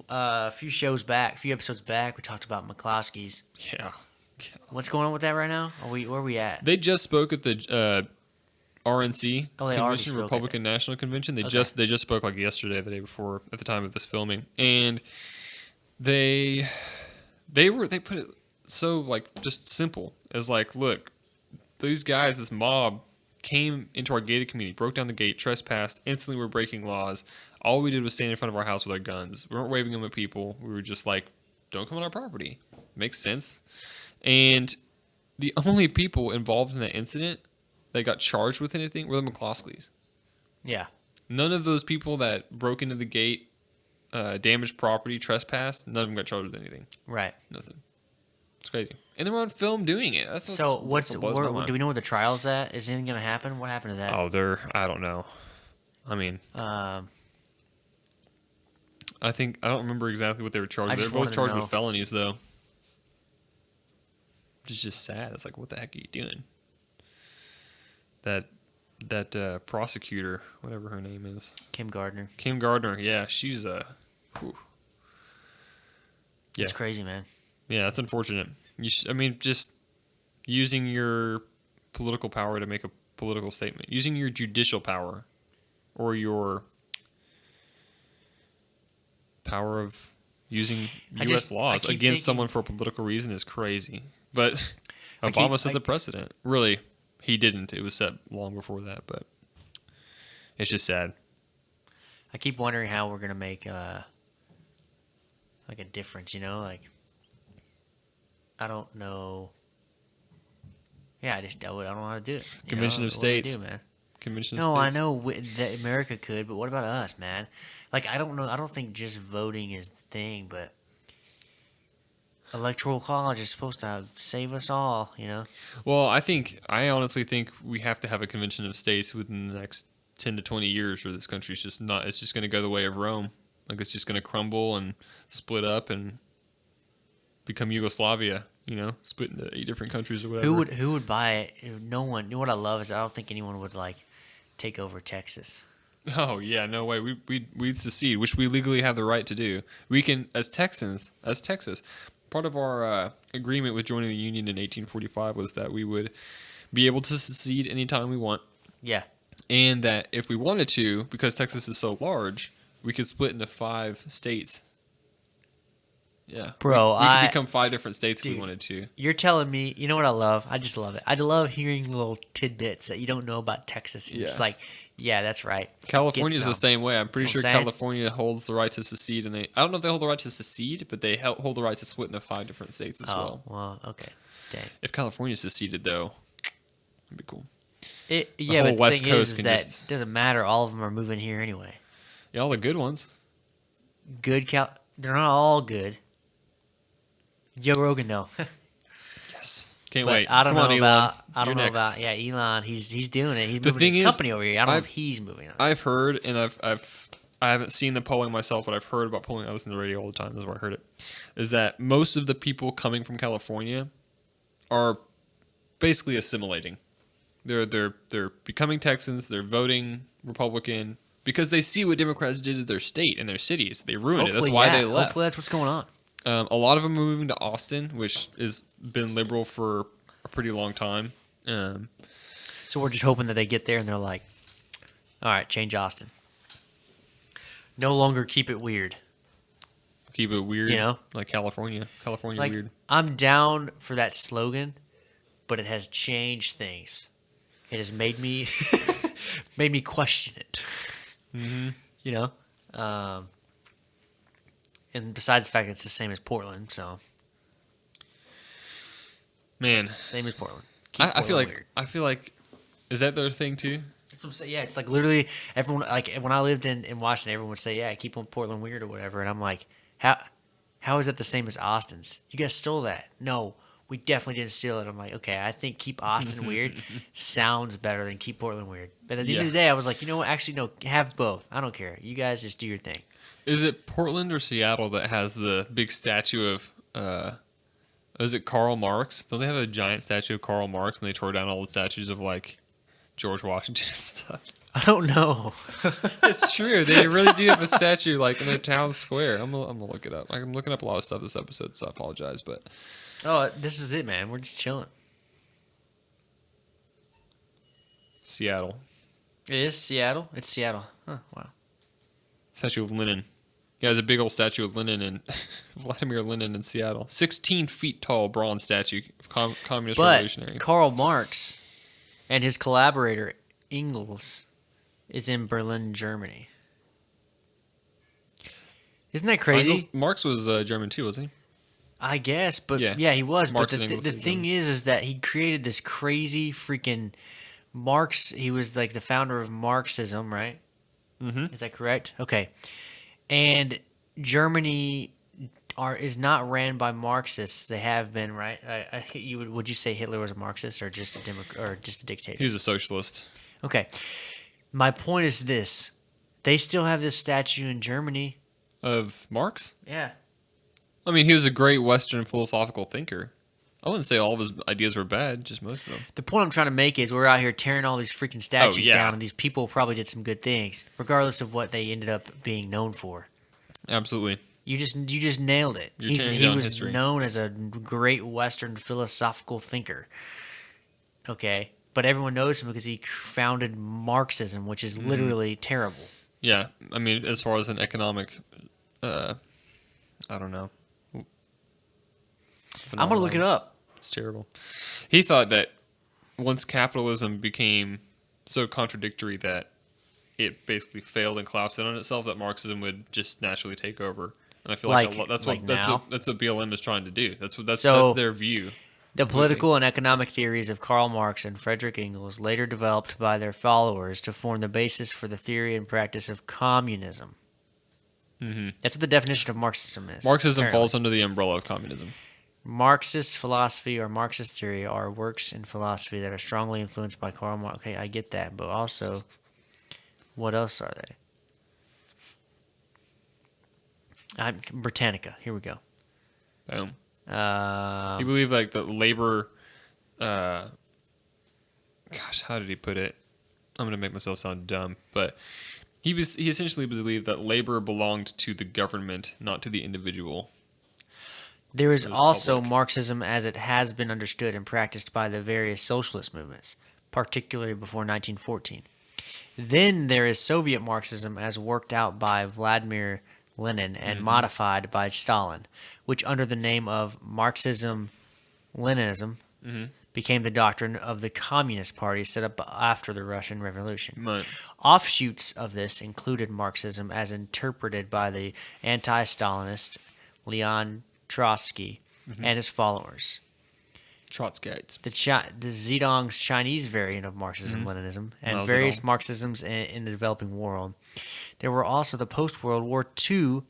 a few episodes back, we talked about McCloskeys. Yeah. What's going on with that right now? Where are we at? They just spoke at the RNC convention, spoke Republican National Convention. They Okay. just spoke like yesterday, the day before, at the time of this filming, and they put it so like just simple as like, look, these guys, this mob came into our gated community, broke down the gate, trespassed, instantly were breaking laws. All we did was stand in front of our house with our guns. We weren't waving them at people. We were just like, don't come on our property. Makes sense. And the only people involved in that incident that got charged with anything were the McCloskeys. Yeah. None of those people that broke into the gate, damaged property, trespassed, none of them got charged with anything. Right. Nothing. It's crazy. And they were on film doing it. So do we know where the trial's at? Is anything going to happen? What happened to that? Oh, I don't know. I mean, I don't remember exactly what they were charged with. They're both charged with felonies, though. It's just sad. It's like, what the heck are you doing? That prosecutor, whatever her name is. Kim Gardner. Yeah, she's yeah. It's crazy, man. Yeah, that's unfortunate. Just using your political power to make a political statement. Using your judicial power or your power of using U.S. laws against someone for a political reason is crazy. But Obama set the precedent. Really, he didn't. It was set long before that, but it's just sad. I keep wondering how we're going to make like a difference, you know? Like, I don't know. Yeah, I don't know how to do it. Convention of States. What do, man? Convention of States. I know that America could, but what about us, man? Like, I don't know. I don't think just voting is the thing, but Electoral College is supposed to save us all, you know? Well, I honestly think we have to have a Convention of States within the next 10 to 20 years, or this country's just not, it's just going to go the way of Rome. Like, it's just going to crumble and split up and become Yugoslavia, you know, split into 8 different countries or whatever. Who would buy it? No one. You know what I love is I don't think anyone would like take over Texas. Oh yeah, no way. We'd secede, which we legally have the right to do. We can, as Texas. Part of our agreement with joining the Union in 1845 was that we would be able to secede anytime we want. Yeah. And that if we wanted to, because Texas is so large, we could split into 5 states. Yeah. Bro, we could become 5 different states if we wanted to. You're telling me, you know what I love? I just love it. I love hearing little tidbits that you don't know about Texas. Yeah. It's like, yeah, that's right. California's the same way. I'm pretty sure California holds the right to secede, and I don't know if they hold the right to secede, but they hold the right to split into 5 different states as well. Well, okay. Dang. If California seceded, though, it'd be cool. But the thing is that it doesn't matter. All of them are moving here anyway. Yeah, all the good ones. They're not all good. Joe Rogan, though. Yes. Can't wait. I don't know about Elon. He's doing it. He's moving his company over here. I don't know if he's moving on. I've heard, and I haven't seen the polling myself, but I've heard about polling. I listen to the radio all the time. That's where I heard it. Is that most of the people coming from California are basically assimilating. They're becoming Texans. They're voting Republican because they see what Democrats did to their state and their cities. They ruined it. That's why they left. Hopefully that's what's going on. A lot of them are moving to Austin, which has been liberal for a pretty long time. So we're just hoping that they get there and they're like, all right, change Austin. No longer keep it weird. Keep it weird, you know? Like California. California like, weird. I'm down for that slogan, but it has changed things. It has made me question it. Mm-hmm. You know? And besides the fact that it's the same as Portland, so man, same as Portland. I feel like is that their thing too? That's what I'm saying. Yeah, it's like literally everyone. Like when I lived in Washington, everyone would say, "Yeah, keep Portland weird" or whatever, and I'm like, how is that the same as Austin's? You guys stole that? No, we definitely didn't steal it. I'm like, okay, I think keep Austin weird sounds better than keep Portland weird. But at the end of the day, I was like, you know what? Actually, no, have both. I don't care. You guys just do your thing. Is it Portland or Seattle that has the big statue of, is it Karl Marx? Don't they have a giant statue of Karl Marx and they tore down all the statues of, like, George Washington and stuff? I don't know. It's true. They really do have a statue like in a town square. I'm gonna look it up. I'm looking up a lot of stuff this episode, so I apologize. But Oh, this is it, man. We're just chilling. Seattle, It is Seattle. It's Seattle. Huh, wow. statue of Lenin. Yeah, there's a big old statue of Lenin in Vladimir Lenin in Seattle. 16 feet tall bronze statue of communist But revolutionary. Karl Marx and his collaborator Engels is in Berlin, Germany. Isn't that crazy? Marx was German too, wasn't he? I guess, but Yeah. yeah, he was. Marx But and Engels the was thing is that he created this crazy freaking Marx. He was like the founder of Marxism, right? Mm-hmm. Is that correct? Okay. And Germany is not ran by Marxists. They have been, right? Would you say Hitler was a Marxist or just or just a dictator? He was a socialist. Okay. My point is this: they still have this statue in Germany. Of Marx? Yeah. I mean, he was a great Western philosophical thinker. I wouldn't say all of his ideas were bad, just most of them. The point I'm trying to make is we're out here tearing all these freaking statues yeah. down, and these people probably did some good things, regardless of what they ended up being known for. Absolutely. You just nailed it. You're tearing He down was history. known as a great Western philosophical thinker. Okay, but everyone knows him because he founded Marxism, which is literally terrible. Yeah, I mean, as far as an economic, I don't know. I'm gonna look it up. It's terrible. He thought that once capitalism became so contradictory that it basically failed and collapsed in on itself, that Marxism would just naturally take over. And I feel like, that's what BLM is trying to do. That's their view. The political and economic theories of Karl Marx and Friedrich Engels, later developed by their followers to form the basis for the theory and practice of communism. Mm-hmm. That's what the definition of Marxism is. Marxism apparently. falls under the umbrella of communism. Marxist philosophy or Marxist theory are works in philosophy that are strongly influenced by Karl Marx. Okay, I get that, but also, what else are they? Britannica. Here we go. Boom. He believed like the labor. Gosh, how did he put it? I'm gonna make myself sound dumb, but he essentially believed that labor belonged to the government, not to the individual. There is also public. Marxism as it has been understood and practiced by the various socialist movements, particularly before 1914. Then there is Soviet Marxism as worked out by Vladimir Lenin and modified by Stalin, which under the name of Marxism-Leninism became the doctrine of the Communist Party set up after the Russian Revolution. Right. Offshoots of this included Marxism as interpreted by the anti-Stalinist Leon Trotsky and his followers. Trotskyites. The Zedong's Chinese variant of Marxism-Leninism and Mao various Zedong. Marxisms in the developing world. There were also the post-World War II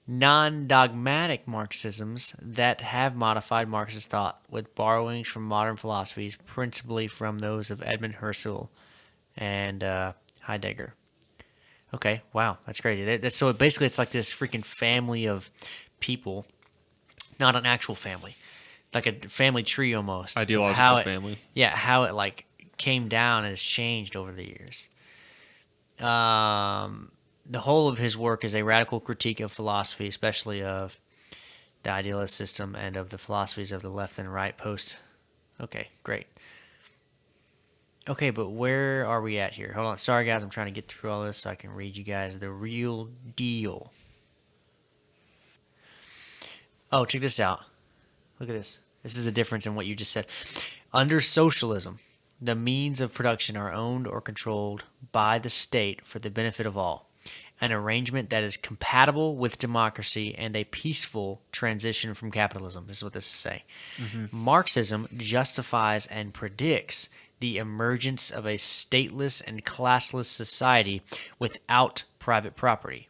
non-dogmatic Marxisms that have modified Marxist thought with borrowings from modern philosophies, principally from those of Edmund Husserl and Heidegger. Okay, wow, that's crazy. So basically it's like this freaking family of people, not an actual family, like a family tree almost. Ideological family. Yeah, how it like came down and has changed over the years. The whole of his work is a radical critique of philosophy, especially of the idealist system and of the philosophies of the left and right post. Okay, great. Okay, but where are we at here? Hold on. Sorry, guys. I'm trying to get through all this so I can read you guys the real deal. Oh, check this out. Look at this. This is the difference in what you just said. Under socialism, the means of production are owned or controlled by the state for the benefit of all. An arrangement that is compatible with democracy and a peaceful transition from capitalism. This is what this is saying. Marxism justifies and predicts the emergence of a stateless and classless society without private property.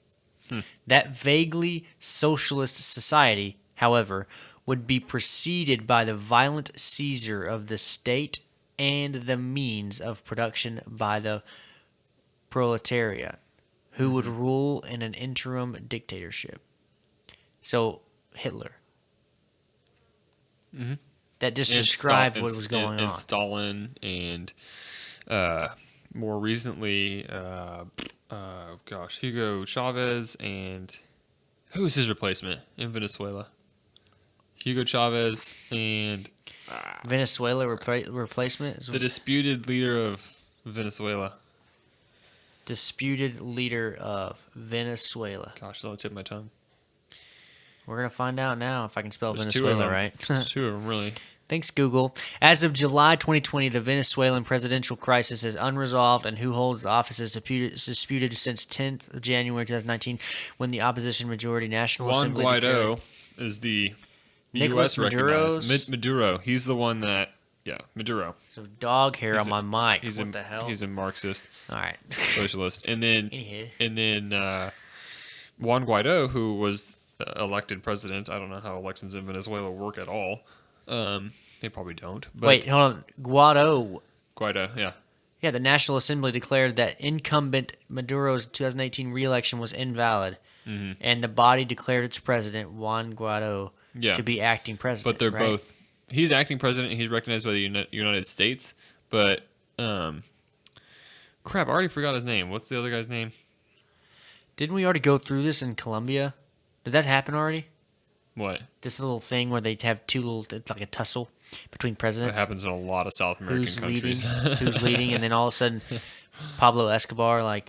That vaguely socialist society, however, would be preceded by the violent seizure of the state and the means of production by the proletariat, who would rule in an interim dictatorship. So, Hitler. That just described what was going on. And Stalin and more recently, Hugo Chavez, and who was his replacement in Venezuela? Hugo Chavez and Venezuela replacement? the disputed leader of Venezuela. Disputed leader of Venezuela. Gosh, that'll tip my tongue. We're going to find out now if I can spell There's two of Venezuela them. right. There's two of them, really. Thanks, Google. As of July 2020, the Venezuelan presidential crisis is unresolved, and who holds the office is disputed since 10th of January 2019, when the opposition majority National Juan Assembly Guaido declared is the Nicolas U.S. recognized. Maduro's- Maduro. He's the one that, Maduro. So dog hair He's on my mic. He's What the hell? He's a Marxist All right. socialist. And then, Anywho. Juan Guaido, who was elected president. I don't know how elections in Venezuela work at all. They probably don't. But Wait, hold on. Guaido, yeah. Yeah, the National Assembly declared that incumbent Maduro's 2018 re-election was invalid, and the body declared its president, Juan Guaido, Yeah. to be acting president. But they're right? both. He's acting president. And he's recognized by the United States. But crap, I already forgot his name. What's the other guy's name? Didn't we already go through this in Colombia? Did that happen already? What? This little thing where they have two little, it's like a tussle between That presidents. happens in a lot of South American Who's countries. leading? Who's leading? And then all of a sudden, Pablo Escobar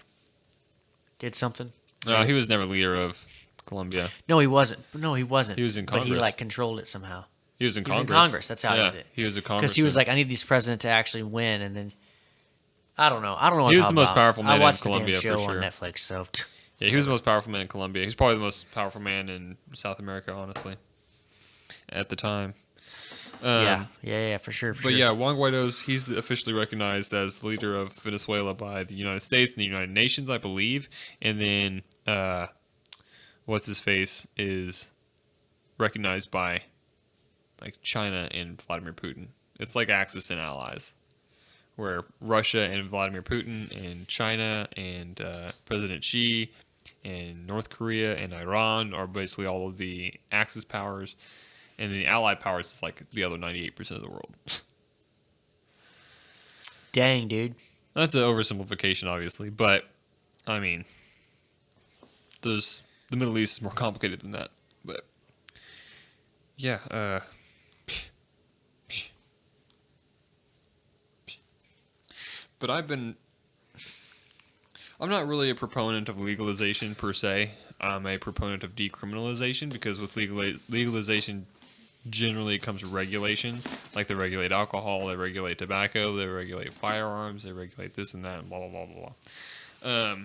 did something. No, he was never leader of Colombia. No, he wasn't. No, he wasn't. He was in But Congress. he controlled it somehow. He was in He was Congress. in Congress. That's how he did it. He was a Congress. Because he was like, I need these presidents to actually win, and then I don't know. What He I'm was the talking most about. powerful man I in watched Colombia, the damn for show sure. on Netflix, so Yeah, he was the most powerful man in Colombia. He's probably the most powerful man in South America, honestly, at the time. yeah, for sure. But yeah, Juan he's officially recognized as the leader of Venezuela by the United States and the United Nations, I believe. And then, what's his face is recognized by China and Vladimir Putin. It's like Axis and allies, where Russia and Vladimir Putin and China and President Xi and North Korea and Iran are basically all of the Axis powers. And the allied powers is like the other 98% of the world. Dang, dude. That's an oversimplification, obviously, but I mean, the Middle East is more complicated than that. But yeah, but I'm not really a proponent of legalization per se. I'm a proponent of decriminalization because with legalization generally comes regulation. Like they regulate alcohol, they regulate tobacco, they regulate firearms, they regulate this and that, and blah blah blah blah blah.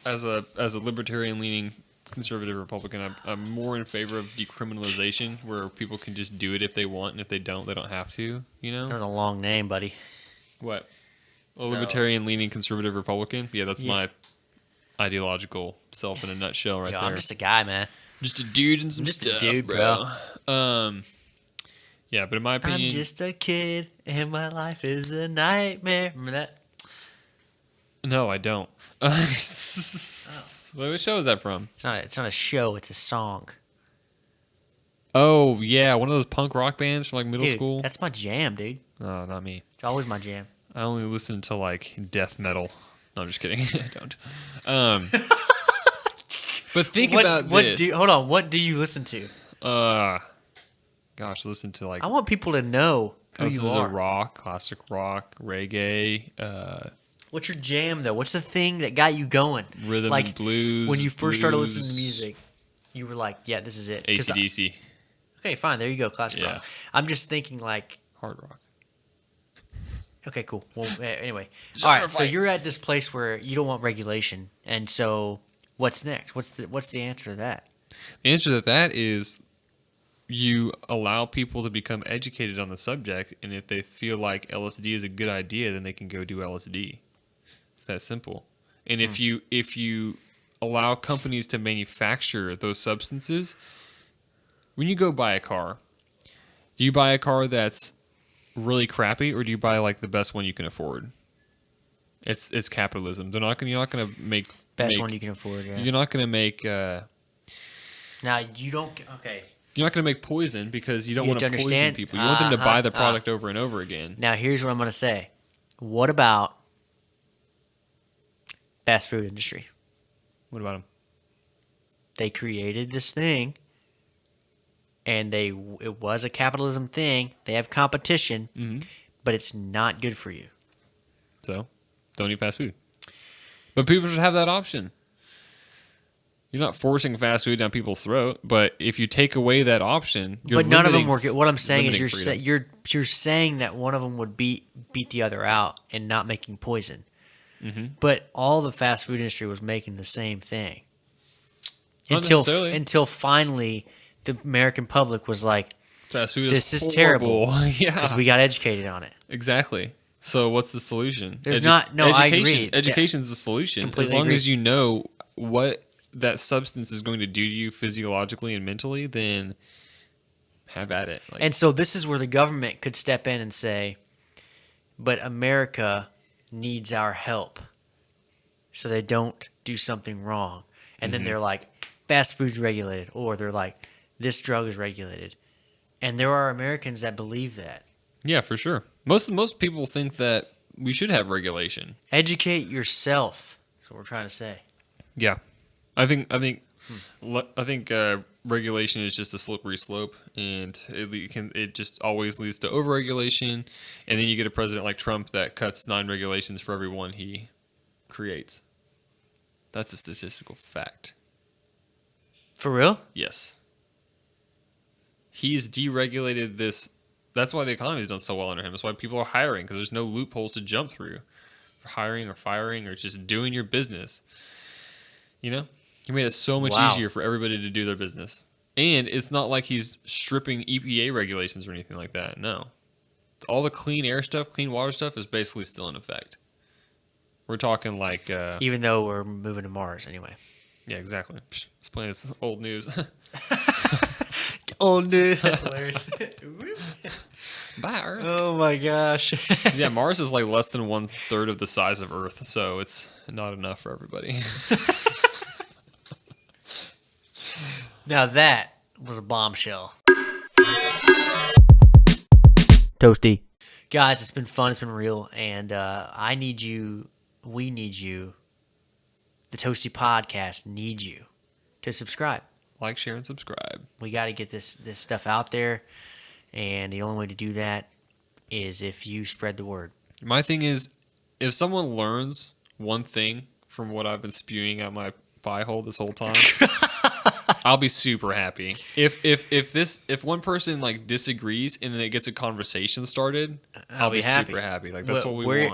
As a libertarian leaning conservative Republican, I'm more in favor of decriminalization, where people can just do it if they want, and if they don't have to. You know? That was a long name, buddy. What? A libertarian leaning conservative Republican? Yeah, that's my ideological self in a nutshell, right there. I'm just a guy, man. Just a dude and some Just stuff, a dude, bro. Yeah, but in my opinion, I'm just a kid, and my life is a nightmare. Remember that? no, I don't. What show is that from? It's not a show. It's a song. Oh yeah, one of those punk rock bands from like middle Dude, school. that's my jam, dude. No, not me. It's always my jam. I only listen to like death metal. No, I'm just kidding. I don't. But think about this. Hold on. What do you listen to? Gosh, listen to like. I want people to know who listen you to are. rock, classic rock, reggae, What's your jam though? What's the thing that got you going? rhythm Like, and blues. When you first started blues, listening to music, you were like, "Yeah, this is it." 'Cause AC/DC, okay, fine. There you go. Classic Yeah. rock. I'm just thinking like, hard rock. okay, cool. Well, anyway, Genre all right. So fight. you're at this place where you don't want regulation, and so what's next? What's the answer to that? The answer to that is you allow people to become educated on the subject, and if they feel like LSD is a good idea, then they can go do LSD. It's that simple. And if you allow companies to manufacture those substances, when you go buy a car, do you buy a car that's really crappy, or do you buy like the best one you can afford? It's capitalism. You're not gonna make Best one you can afford. Yeah. You're not gonna make. Now you don't. Okay. You're not going to make poison because you don't You want to have to poison understand- people. You want them to buy the uh-huh. product over and over again. Now here's what I'm gonna say. What about Fast food industry. What about them? They created this thing, and it was a capitalism thing. They have competition, but it's not good for you. So, don't eat fast food. But people should have that option. You're not forcing fast food down people's throat, but if you take away that option, you're but none of them limiting- were good. What I'm saying is limiting you're saying that one of them would beat the other out and not making poison. But all the fast food industry was making the same thing. Not necessarily. Until finally the American public was like, fast food this is is horrible. terrible. Yeah, because we got educated on it. exactly. So what's the solution? I agree. Education's the solution. Completely As long agree. as you know what that substance is going to do to you physiologically and mentally, then have at it. Like, And so this is where the government could step in and say, but America needs our help so they don't do something wrong. And then they're like, fast food's regulated, or they're like, this drug is regulated. And there are Americans that believe that. yeah, for sure. Most people think that we should have regulation. Educate yourself. That's what we're trying to say. Yeah, I think regulation is just a slippery slope, and it just always leads to overregulation, and then you get a president like Trump that cuts 9 regulations for every one he creates. That's a statistical fact. For real? Yes. He's deregulated this. That's why the economy's done so well under him. That's why people are hiring, because there's no loopholes to jump through for hiring or firing or just doing your business. You know? He made it so much easier for everybody to do their business. And it's not like he's stripping EPA regulations or anything like that. No. All the clean air stuff, clean water stuff is basically still in effect. We're talking like... Even though we're moving to Mars anyway. yeah, exactly. Psh, it's playing this old news. Old news. That's hilarious. Bye, Earth. Oh my gosh. Yeah, Mars is like less than 1/3 of the size of Earth, so it's not enough for everybody. Now that was a bombshell. Toasty. Guys, it's been fun. It's been real. And I need you. We need you. The Toasty Podcast needs you to subscribe. Like, share, and subscribe. We got to get this stuff out there. And the only way to do that is if you spread the word. My thing is, if someone learns one thing from what I've been spewing out my pie hole this whole time, I'll be super happy. If one person like disagrees and then it gets a conversation started, I'll be happy. super happy. Like that's what we We're- want.